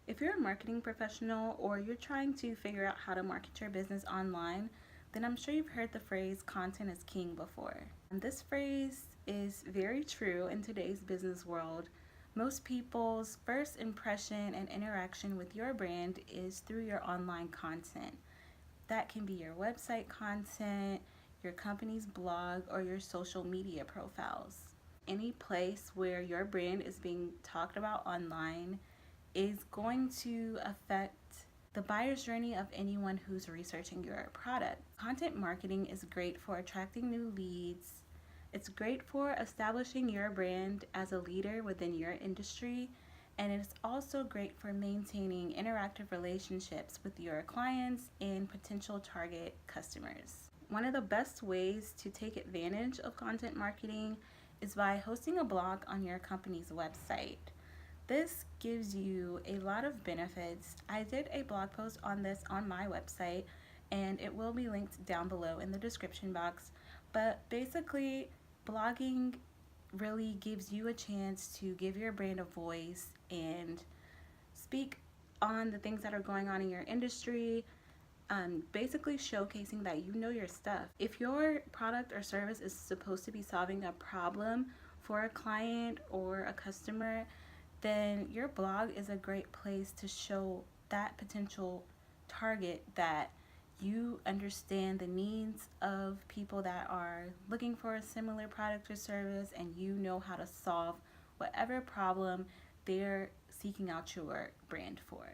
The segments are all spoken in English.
If you're a marketing professional or you're trying to figure out how to market your business online, then I'm sure you've heard the phrase content is king before. And this phrase is very true in today's business world. Most people's first impression and interaction with your brand is through your online content. That can be your website content, your company's blog, or your social media profiles. Any place where your brand is being talked about online is going to affect the buyer's journey of anyone who's researching your product. Content marketing is great for attracting new leads. It's great for establishing your brand as a leader within your industry, and it's also great for maintaining interactive relationships with your clients and potential target customers. One of the best ways to take advantage of content marketing is by hosting a blog on your company's website. This gives you a lot of benefits. I did a blog post on this on my website, and it will be linked down below in the description box. But basically, blogging really gives you a chance to give your brand a voice and speak on the things that are going on in your industry, basically showcasing that you know your stuff. If your product or service is supposed to be solving a problem for a client or a customer, then your blog is a great place to show that potential target that you understand the needs of people that are looking for a similar product or service, and you know how to solve whatever problem they're seeking out your brand for.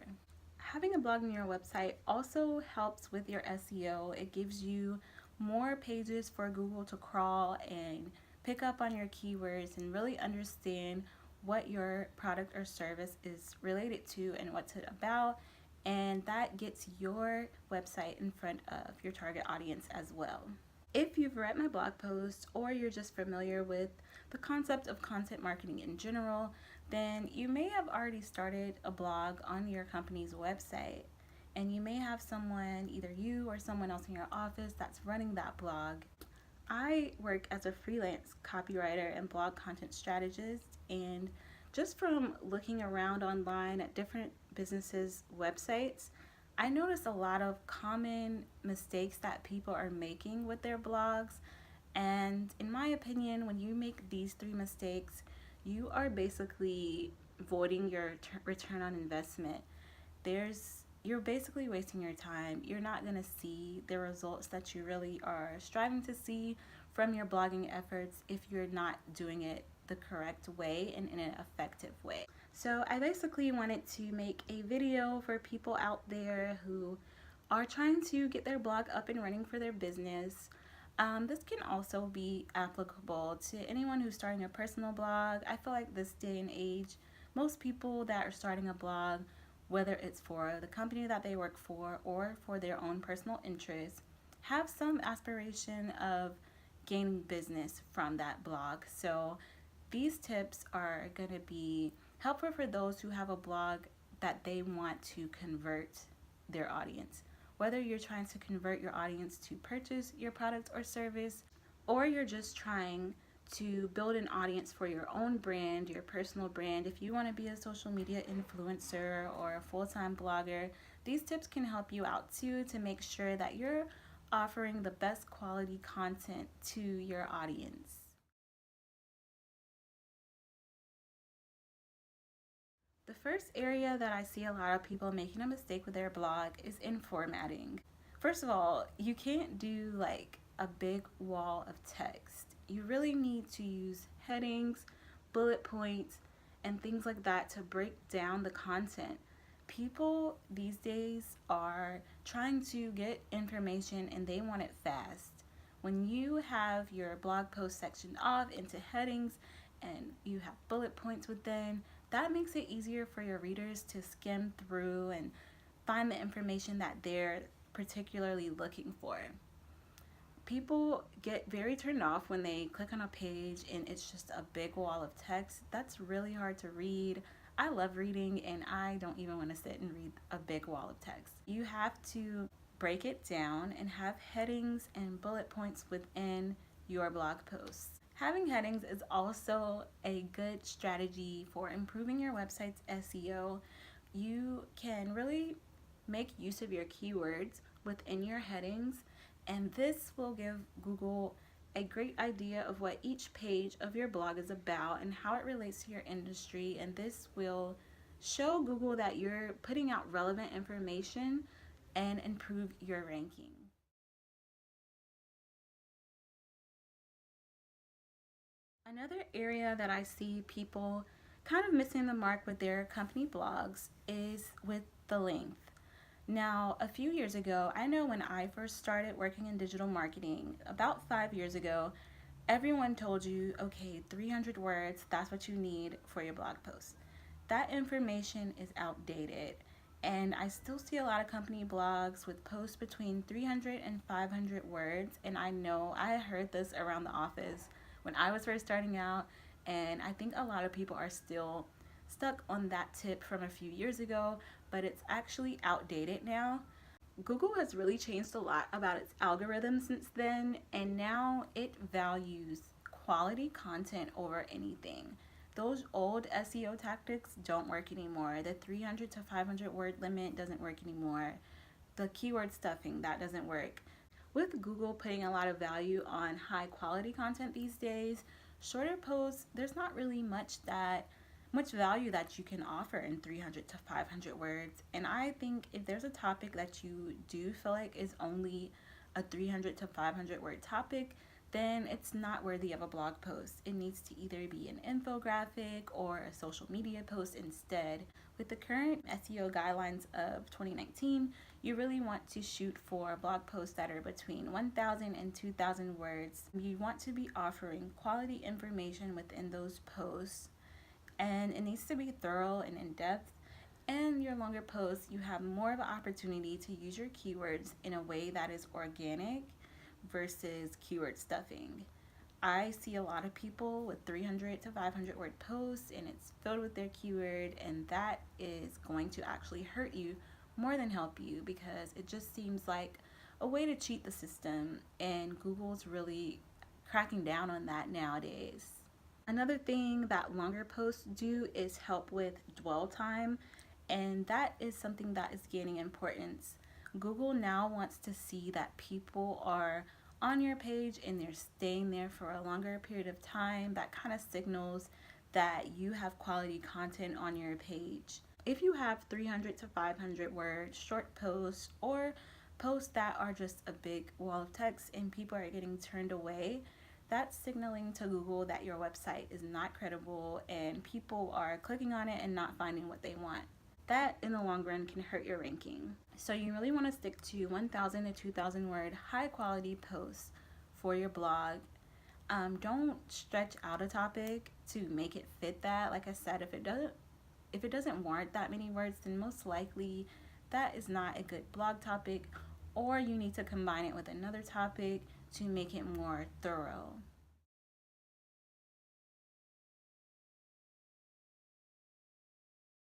Having a blog on your website also helps with your SEO. It gives you more pages for Google to crawl and pick up on your keywords and really understand what your product or service is related to and what's it about, and that gets your website in front of your target audience as well. If you've read my blog post or you're just familiar with the concept of content marketing in general, then you may have already started a blog on your company's website, and you may have someone, either you or someone else in your office, that's running that blog. I work as a freelance copywriter and blog content strategist, and just from looking around online at different businesses' websites, I noticed a lot of common mistakes that people are making with their blogs. And in my opinion, when you make these three mistakes, you are basically voiding your return on investment. You're basically wasting your time. You're not going to see the results that you really are striving to see from your blogging efforts if you're not doing it the correct way and in an effective way. So I basically wanted to make a video for people out there who are trying to get their blog up and running for their business. This can also be applicable to anyone who's starting a personal blog. I feel like this day and age, most people that are starting a blog, whether it's for the company that they work for or for their own personal interests, have some aspiration of gaining business from that blog. So these tips are going to be helpful for those who have a blog that they want to convert their audience. Whether you're trying to convert your audience to purchase your product or service, or you're just trying to build an audience for your own brand, your personal brand. If you want to be a social media influencer or a full-time blogger, these tips can help you out too, to make sure that you're offering the best quality content to your audience. The first area that I see a lot of people making a mistake with their blog is in formatting. First of all, you can't do like a big wall of text. You really need to use headings, bullet points, and things like that to break down the content. People these days are trying to get information and they want it fast. When you have your blog post sectioned off into headings and you have bullet points within, that makes it easier for your readers to skim through and find the information that they're particularly looking for. People get very turned off when they click on a page and it's just a big wall of text. That's really hard to read. I love reading, and I don't even want to sit and read a big wall of text. You have to break it down and have headings and bullet points within your blog posts. Having headings is also a good strategy for improving your website's SEO. You can really make use of your keywords within your headings, and this will give Google a great idea of what each page of your blog is about and how it relates to your industry, and this will show Google that you're putting out relevant information and improve your ranking. Another area that I see people kind of missing the mark with their company blogs is with the length. Now, a few years ago, I know when I first started working in digital marketing, about 5 years ago, everyone told you, okay, 300 words, that's what you need for your blog post. That information is outdated. And I still see a lot of company blogs with posts between 300 and 500 words. And I know I heard this around the office when I was first starting out. And I think a lot of people are still stuck on that tip from a few years ago, but it's actually outdated now. Google has really changed a lot about its algorithm since then, and now it values quality content over anything. Those old SEO tactics don't work anymore. The 300 to 500 word limit doesn't work anymore. The keyword stuffing, that doesn't work. With Google putting a lot of value on high quality content these days, shorter posts, there's not really much value that you can offer in 300 to 500 words. And I think if there's a topic that you do feel like is only a 300 to 500 word topic, then it's not worthy of a blog post. It needs to either be an infographic or a social media post instead. With the current SEO guidelines of 2019, you really want to shoot for blog posts that are between 1,000 and 2,000 words. You want to be offering quality information within those posts, and it needs to be thorough and in-depth. And your longer posts, you have more of an opportunity to use your keywords in a way that is organic versus keyword stuffing. I see a lot of people with 300 to 500 word posts and it's filled with their keyword, and that is going to actually hurt you more than help you, because it just seems like a way to cheat the system, and Google's really cracking down on that nowadays. Another thing that longer posts do is help with dwell time, and that is something that is gaining importance. Google now wants to see that people are on your page and they're staying there for a longer period of time. That kind of signals that you have quality content on your page. If you have 300 to 500 word short posts, or posts that are just a big wall of text and people are getting turned away, that's signaling to Google that your website is not credible and people are clicking on it and not finding what they want. That in the long run can hurt your ranking. So you really want to stick to 1,000 to 2,000 word high quality posts for your blog. Don't stretch out a topic to make it fit that. Like I said, if it doesn't warrant that many words, then most likely that is not a good blog topic, or you need to combine it with another topic to make it more thorough.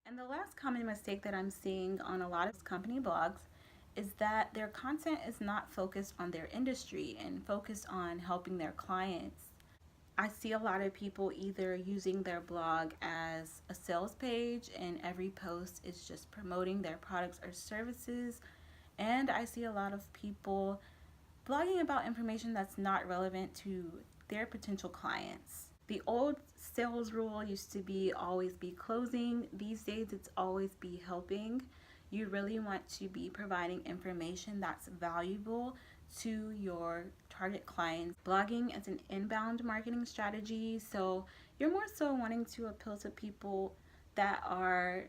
And the last common mistake that I'm seeing on a lot of company blogs is that their content is not focused on their industry and focused on helping their clients. I see a lot of people either using their blog as a sales page and every post is just promoting their products or services. And I see a lot of people blogging about information that's not relevant to their potential clients. The old sales rule used to be always be closing. These days it's always be helping. You really want to be providing information that's valuable to your target clients. Blogging is an inbound marketing strategy, so you're more so wanting to appeal to people that are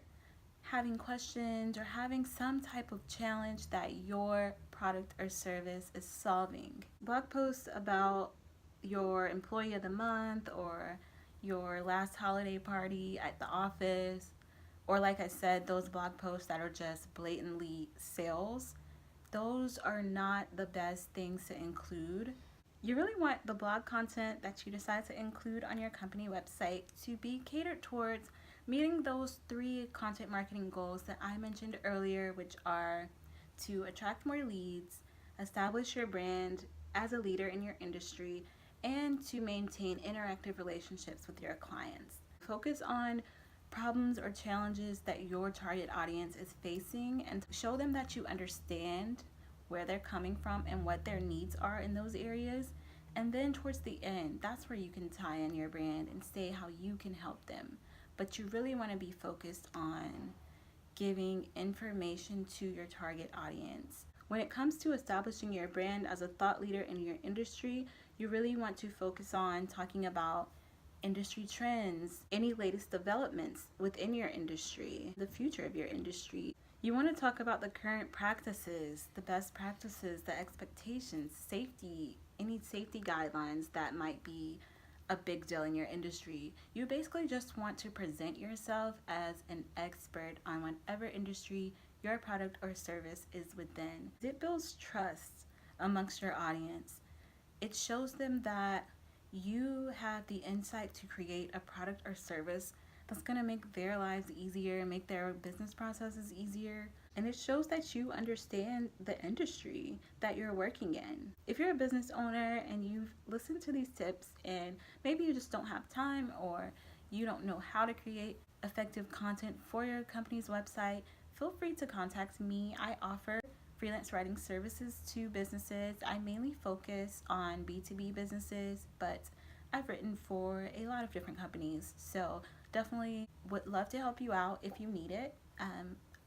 having questions or having some type of challenge that your product or service is solving. Blog posts about your employee of the month or your last holiday party at the office, or like I said, those blog posts that are just blatantly sales, those are not the best things to include. You really want the blog content that you decide to include on your company website to be catered towards meeting those 3 content marketing goals that I mentioned earlier, which are to attract more leads, establish your brand as a leader in your industry, and to maintain interactive relationships with your clients. Focus on problems or challenges that your target audience is facing and show them that you understand where they're coming from and what their needs are in those areas. And then towards the end, that's where you can tie in your brand and say how you can help them. But you really want to be focused on giving information to your target audience. When it comes to establishing your brand as a thought leader in your industry, you really want to focus on talking about industry trends, any latest developments within your industry, the future of your industry. You want to talk about the current practices, the best practices, the expectations, safety, any safety guidelines that might be a big deal in your industry. You basically just want to present yourself as an expert on whatever industry your product or service is within. It builds trust amongst your audience. It shows them that you have the insight to create a product or service that's going to make their lives easier, make their business processes easier. And it shows that you understand the industry that you're working in. If you're a business owner and you've listened to these tips and maybe you just don't have time or you don't know how to create effective content for your company's website, feel free to contact me. I offer freelance writing services to businesses. I mainly focus on B2B businesses, but I've written for a lot of different companies. So definitely would love to help you out if you need it.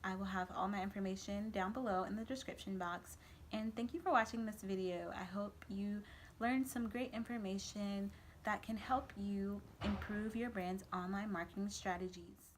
I will have all my information down below in the description box. And thank you for watching this video. I hope you learned some great information that can help you improve your brand's online marketing strategies.